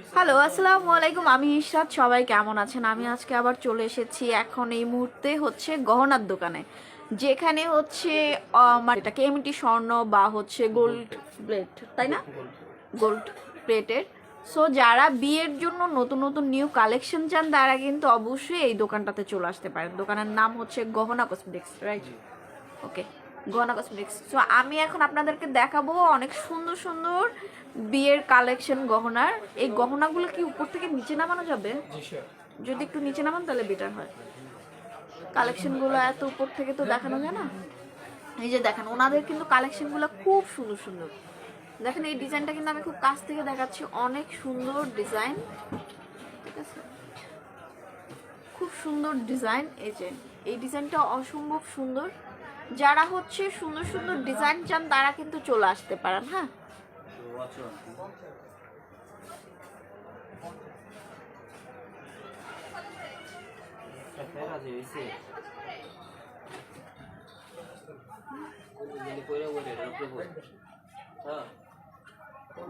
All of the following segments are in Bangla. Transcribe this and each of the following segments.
হ্যালো, আসসালামু আলাইকুম। আমি ইশরাত। সবাই কেমন আছেন? আমি আজকে আবার চলে এসেছি এখন এই মুহূর্তে হচ্ছে গহনার দোকানে, যেখানে হচ্ছে মানে এটাকে এমটি স্বর্ণ বা হচ্ছে গোল্ড প্লেট, তাই না? গোল্ড প্লেটের। সো যারা বিয়ের জন্য নতুন নতুন নিউ কালেকশন চান তারা কিন্তু অবশ্যই এই দোকানটাতে চলে আসতে পারেন। দোকানের নাম হচ্ছে গহনা কসমেটিক্স, রাইট? ওকে, গহনা কসমেটিক্স। সো আমি এখন আপনাদেরকে দেখাবো অনেক সুন্দর সুন্দর বিয়ের কালেকশন গহনার। এই গহনাগুলো কি উপর থেকে নিচে নামানো যাবে? যদি একটু নিচে নামান তাহলে বেটার হয়। কালেকশনগুলো এত উপর থেকে তো দেখানো যায় না। এই যে দেখেন, ওনাদের কিন্তু কালেকশনগুলো খুব সুন্দর সুন্দর। দেখেন এই ডিজাইনটা কিন্তু আমি খুব কাছ থেকে দেখাচ্ছি, অনেক সুন্দর ডিজাইন, ঠিক আছে? খুব সুন্দর ডিজাইন। এই যে এই ডিজাইনটা অসম্ভব সুন্দর। যারা হচ্ছে সুন্দর সুন্দর ডিজাইন চান তারা কিন্তু চলে আসতে পারেন। হ্যাঁ,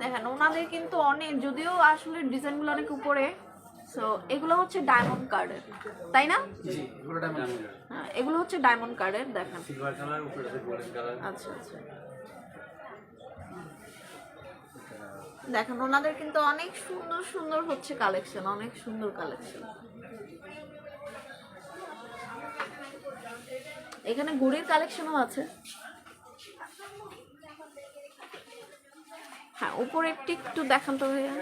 দেখেন ওনাদের কিন্তু অনেক, যদিও আসলে ডিজাইনগুলো অনেক উপরে। সো এগুলো হচ্ছে ডায়মন্ড কার্ডের, তাই না? হ্যাঁ, এগুলো হচ্ছে ডায়মন্ড কার্ডের। দেখেন, আচ্ছা আচ্ছা, দেখেন ওনাদের কিন্তু অনেক সুন্দর সুন্দর হচ্ছে কালেকশন, অনেক সুন্দর কালেকশন। এখানে ঘুড়ির কালেকশনও আছে। হ্যাঁ, উপরেরটি একটু দেখান তো ভাইয়া,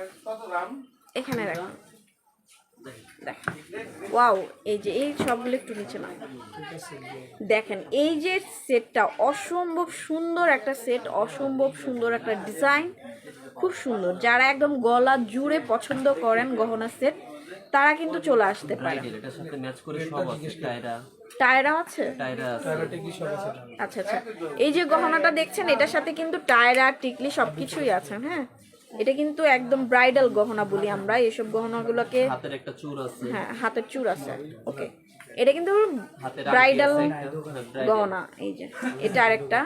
এখানে রাখুন। দেখেন, ওয়াও, এই যে এই সবগুলো একটু নিচে না। দেখেন এই যে সেটটা অসম্ভব সুন্দর একটা সেট, অসম্ভব সুন্দর একটা ডিজাইন, খুব সুন্দর। যারা একদম গলা জুড়ে পছন্দ করেন গহনা সেট তারা কিন্তু চলে আসতে পারে। এটার সাথে ম্যাচ করে সব আছে, টায়রা আছে, আচ্ছা আচ্ছা। এই যে গহনাটা দেখছেন এটার সাথে কিন্তু টায়রা টিকলি সবকিছুই আছে। হ্যাঁ, এটা কিন্তু একদম ব্রাইডাল গহনা বলি আমরা এসব গহনাগুলোকে। হাতের একটা চূড় আছে, হ্যাঁ, হাতের চূড় আছে। ওকে, এটা কিন্তু ব্রাইডাল গহনা। এই যে এটা আরেকটা,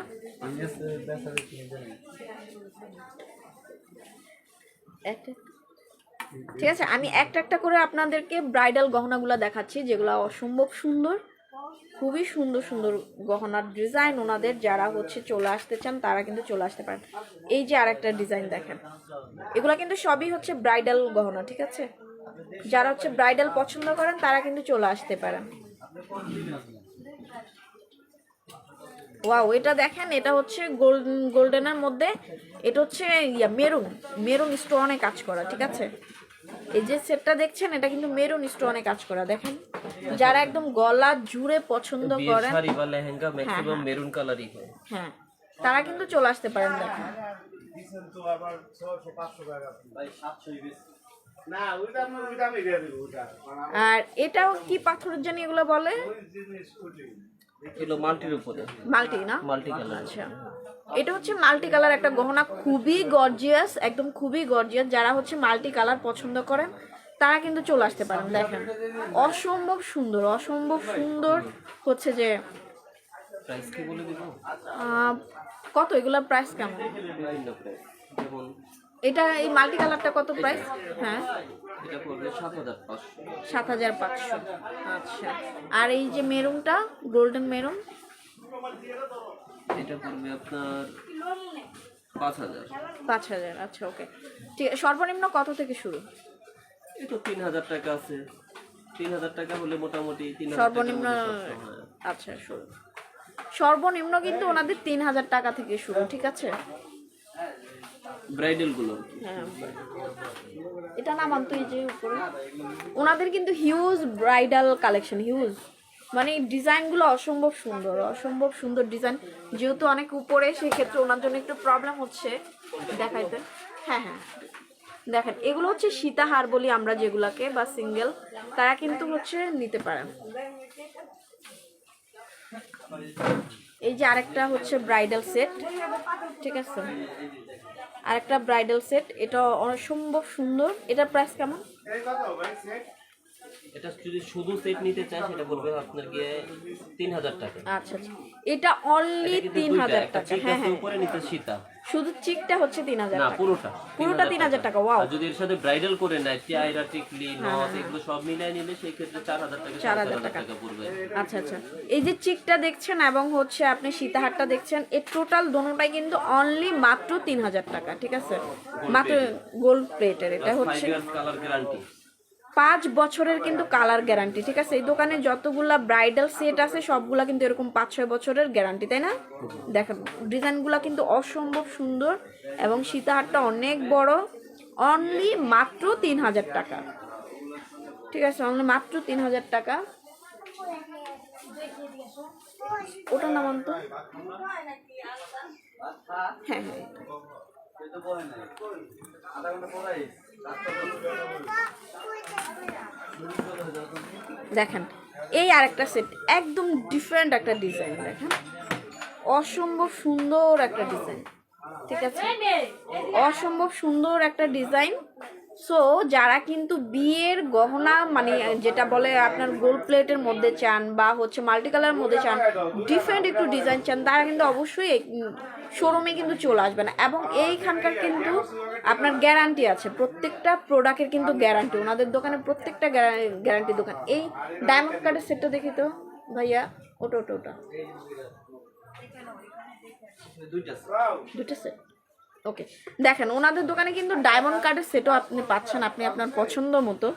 ঠিক আছে। আমি একটা একটা করে আপনাদেরকে ব্রাইডাল গহনাগুলো দেখাচ্ছি, যেগুলো অসম্ভব সুন্দর, খুবই সুন্দর সুন্দর গহনার ডিজাইন ওনাদের। যারা হচ্ছে চলে আসতে চান তারা কিন্তু চলে আসতে পারেন। এই যে আরেকটা ডিজাইন দেখেন, এগুলা কিন্তু সবই হচ্ছে ব্রাইডাল গহনা, ঠিক আছে? যারা হচ্ছে ব্রাইডাল পছন্দ করেন তারা কিন্তু চলে আসতে পারেন। ওয়াও, এটা দেখেন, এটা হচ্ছে গোল্ডেনের মধ্যে, এটা হচ্ছে মেরুন, মেরুন স্টোনে কাজ করা, ঠিক আছে? এই যে সেটটা দেখছেন এটা কিন্তু মেরুন স্টোনে কাজ করা। দেখেন, যারা একদম গলা জুড়ে পছন্দ করেন, শাড়ি বা লেহেঙ্গা ম্যাক্সিমাম মেরুন কালারই হয়। হ্যাঁ, তারা কিন্তু চলে আসতে পারেন। দেখেন, আর এটাও কি পাথরের জানি এগুলো বলে, এগুলো মাল্টির উপরে, মাল্টি না? Multi colour. আচ্ছা, এটা হচ্ছে মাল্টি কালার একটা গহনা, খুবই গর্জিয়াস, একদম খুবই গর্জিয়াস। যারা হচ্ছে মাল্টি কালার পছন্দ করেন তারা কিন্তু চলে আসতে পারেন। দেখেন, অসম্ভব সুন্দর, অসম্ভব সুন্দর হচ্ছে যে। প্রাইস কি বলে দিব? কত এগুলার প্রাইস কেমন? বিভিন্ন প্রাইস, যেমন এটা এই মাল্টি কালারটা কত প্রাইস? হ্যাঁ, এটা পড়বে 7500। 7500। আচ্ছা, আর এই যে মেরুনটা, গোল্ডেন মেরুন, এটা পড়বে আপনার 5000। 5000। আচ্ছা, ওকে, ঠিক আছে। সর্বনিম্ন কত থেকে শুরু? এটা 3000 টাকা আছে, 3000 টাকা হলে মোটামুটি 3000 সর্বনিম্ন, আচ্ছা শুরু, সর্বনিম্ন কিন্তু ওনাদের 3000 টাকা থেকে শুরু, ঠিক আছে? ব্রাইডাল গুলো। হ্যাঁ, এটা নামান তো, এই যে উপরে ওনাদের কিন্তু হিউজ ব্রাইডাল কালেকশন, হিউজ, মানে ডিজাইনগুলো অসম্ভব সুন্দর, অসম্ভব সুন্দর ডিজাইন। যেহেতু অনেক উপরে, সেই ক্ষেত্রে ওনার জন্য একটু প্রবলেম হচ্ছে দেখাইতে। হ্যাঁ হ্যাঁ, দেখেন এগুলো হচ্ছে সীতাহার বলি আমরা যেগুলাকে, বা সিঙ্গেল, তারা কিন্তু হচ্ছে নিতে পারেন। এই যে আরেকটা হচ্ছে ব্রাইডাল সেট, ঠিক আছে? আরেকটা ব্রাইডাল সেট, এটা অসম্ভব সুন্দর। এটার প্রাইস কেমন? এটা যদি শুধু সেট নিতে চায় সেটা পড়বে আপনার গিয়ে 3000 টাকা। আচ্ছা আচ্ছা, এটা অনলি 3000 টাকা। হ্যাঁ হ্যাঁ, উপরে নিতে সীতা, শুধু চিকটা হচ্ছে 3000 না টাকা। পুরোটা পুরোটা 3000 টাকা। ওয়াও। আর যদি এর সাথে ব্রাইডাল করে নেয় টাইরা টিকলি নথ এগুলো সব মিলিয়ে নিলে সেই ক্ষেত্রে 4000 টাকা 4000 টাকা পড়বে। আচ্ছা আচ্ছা, এই যে চিকটা দেখছেন এবং হচ্ছে আপনি সীতাহারটা দেখছেন, এর টোটাল দোনোটাই কিন্তু অনলি মাত্র 3000 টাকা। ঠিক আছে, মাত্র গোল্ড প্লেটের। এটা হচ্ছে 5 ইয়ার্স কালার গ্যারান্টি, 5 বছরের কিন্তু কালার গ্যারান্টি। ঠিক আছে, এই দোকানে যতগুলা ব্রাইডাল সেট আছে সবগুলা কিন্তু এরকম 5-6 বছরের গ্যারান্টি, তাই না? দেখেন ডিজাইনগুলা কিন্তু অসম্ভব সুন্দর এবং সীতাহারটা অনেক বড়। অনলি মাত্র 3000 টাকা। ঠিক আছে, অনলি মাত্র 3000 টাকা। ওটা নামান তো। হ্যাঁ হ্যাঁ, দেখেন এই আরেকটা সেট, একদম ডিফারেন্ট একটা ডিজাইন। দেখেন অসম্ভব সুন্দর একটা ডিজাইন। ঠিক আছে, অসম্ভব সুন্দর একটা ডিজাইন। সো যারা কিন্তু বিয়ের গহনা মানে যেটা বলে আপনার গোল্ড প্লেটের মধ্যে চান বা হচ্ছে মাল্টি কালারের মধ্যে চান, ডিফারেন্ট একটু ডিজাইন চান, তারা কিন্তু অবশ্যই শোরুমে কিন্তু চলে আসবেন। এবং এইখানকার কিন্তু আপনার গ্যারান্টি আছে, প্রত্যেকটা প্রোডাক্টের কিন্তু গ্যারান্টি, ওনাদের দোকানে প্রত্যেকটা গ্যারান্টি দোকান। এই ডায়মন্ড কার্ডের সেটটা দেখি তো ভাইয়া, ওটা ওটা ওটা দুইটা সেট। ওকে, দেখেন ওনাদের দোকানে কিন্তু ডায়মন্ড কার্ডের সেটও আপনি পাচ্ছেন, আপনি আপনার পছন্দ মতো।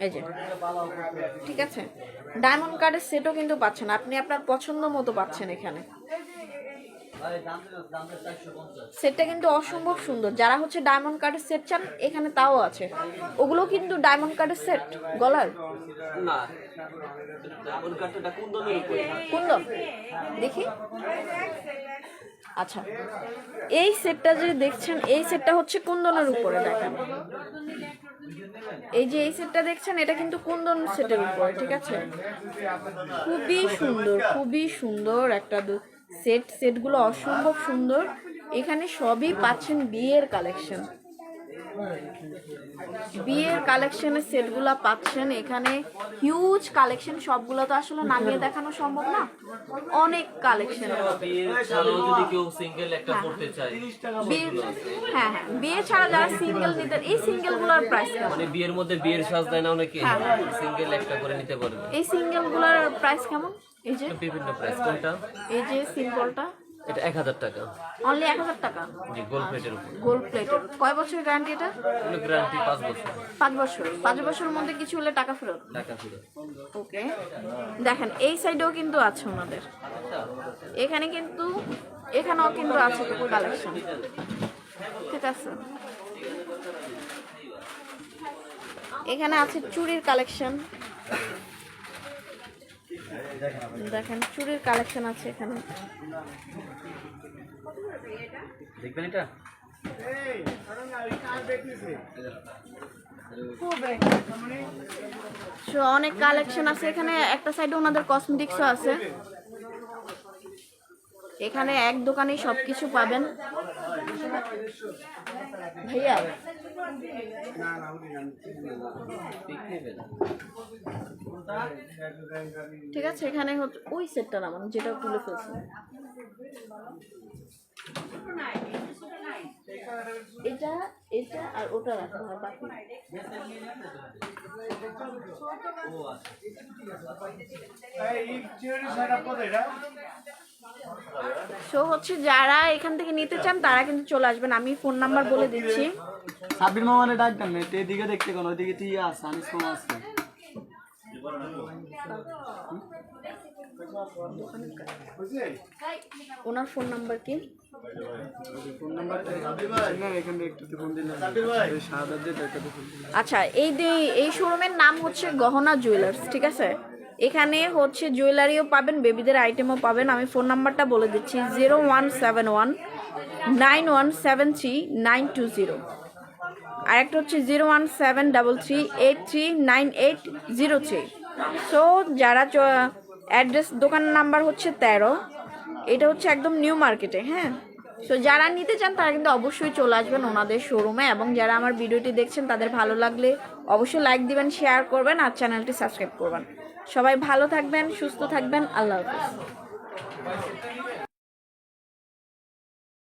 এই যে, ঠিক আছে, ডায়মন্ড কার্ডের সেটও কিন্তু পাচ্ছেন, আপনি আপনার পছন্দ মতো পাচ্ছেন এখানে। সেটটা কিন্তু অসম্ভব সুন্দর। যারা হচ্ছে ডায়মন্ড কার্ডের সেট চান এখানে তাও আছে। ওগুলো কিন্তু ডায়মন্ড কার্ডের সেট গলার না ডায়মন্ড কাটটা কুন্দনের উপরে, কুন্দন দেখি। আচ্ছা, এই সেটটা যে দেখছেন এই সেটটা হচ্ছে কুন্দনের উপরে। দেখেন এই যে এই সেটটা দেখছেন এটা কিন্তু কুন্দন সেটের উপরে। ঠিক আছে, খুবই সুন্দর, খুবই সুন্দর একটা সেট। সেটগুলো অসম্ভব সুন্দর। এখানে সবই পাচ্ছেন বিয়ের কালেকশন, বিয়ের কালেকশনের সেটগুলো পাচ্ছেন এখানে। হিউজ কালেকশন, সবগুলো তো আসলে নামিয়ে দেখানো সম্ভব না, অনেক কালেকশন। যদি কেউ সিঙ্গেল একটা করতে চায়, হ্যাঁ হ্যাঁ, বিয়ে ছাড়া যারা সিঙ্গেল নিতেন, এই সিঙ্গেলগুলোর প্রাইস কেমন? মানে বিয়ের মধ্যে বিয়ের সাজ দেয় না অনেকে, সিঙ্গেল একটা করে নিতে পারবে। এই সিঙ্গেলগুলোর প্রাইস কেমন? এই যে বিভিন্ন প্রাইস। কোনটা? এই যে সিম্পলটা, এটা 1000 টাকা, অনলি 1000 টাকা। জি গোল্ড প্লেটের উপর। গোল্ড প্লেটের। কয় বছরের গ্যারান্টি এটা? এগুলো গ্যারান্টি 5 বছর। 5 বছর। 5 বছরের মধ্যে কিছু হলে টাকা ফেরত। টাকা ফেরত। ওকে, দেখেন এই সাইডেও কিন্তু আছে ওনাদের, এখানে কিন্তু এখানেও কিন্তু আছে কালেকশন। ঠিক আছে, এখানে আছে চুড়ির কালেকশন। দেখেন চুড়ির কালেকশন আছে এখানে। দেখবেন এটা অনেক কালেকশন আছে এখানে। একটা সাইডে ওনাদের কসমেটিক্সও আছে। এখানে এক দোকানেই সবকিছু পাবেন। ভাইয়া ঠিক আছে, এখানে ওই সেটটা নামান যেটা তুলে ফেলছে, এটা এটা আর ওটা রাখা হয় বাকি। সো হচ্ছে যারা এখান থেকে নিতে চান তারা কিন্তু চলে আসবেন। আমি ফোন নাম্বার বলে দিচ্ছি। সাবির মামানে ডাকবেন না, এদিকে দেখতে কোন ওইদিকে তুই আছে আনিস মামা আছে। ওনার ফোন নাম্বার কি? ফোন নাম্বারটা না এখানে একটু ফোন দিলেন এই সাদা দিয়ে দেখতে ফোন দিলেন। আচ্ছা, এই শোরুমের নাম হচ্ছে গহনা জুয়েলার্স। ঠিক আছে, এখানে হচ্ছে জুয়েলারিও পাবেন, বেবিদের আইটেমও পাবেন। আমি ফোন নাম্বারটা বলে দিচ্ছি 017191733920। আরেকটা হচ্ছে 01733839803। সো যারা অ্যাড্রেস দোকান নাম্বার হচ্ছে 13, এটা হচ্ছে একদম নিউ মার্কেটে। হ্যাঁ, সো যারা নিতে চান তারা কিন্তু অবশ্যই চলে আসবেন ওনাদের শোরুমে, এবং যারা আমার ভিডিওটি দেখছেন তাদের ভালো লাগলে অবশ্যই লাইক দিবেন, শেয়ার করবেন আর চ্যানেলটি সাবস্ক্রাইব করবেন। সবাই ভালো থাকবেন, সুস্থ থাকবেন, আল্লাহ হাফেজ।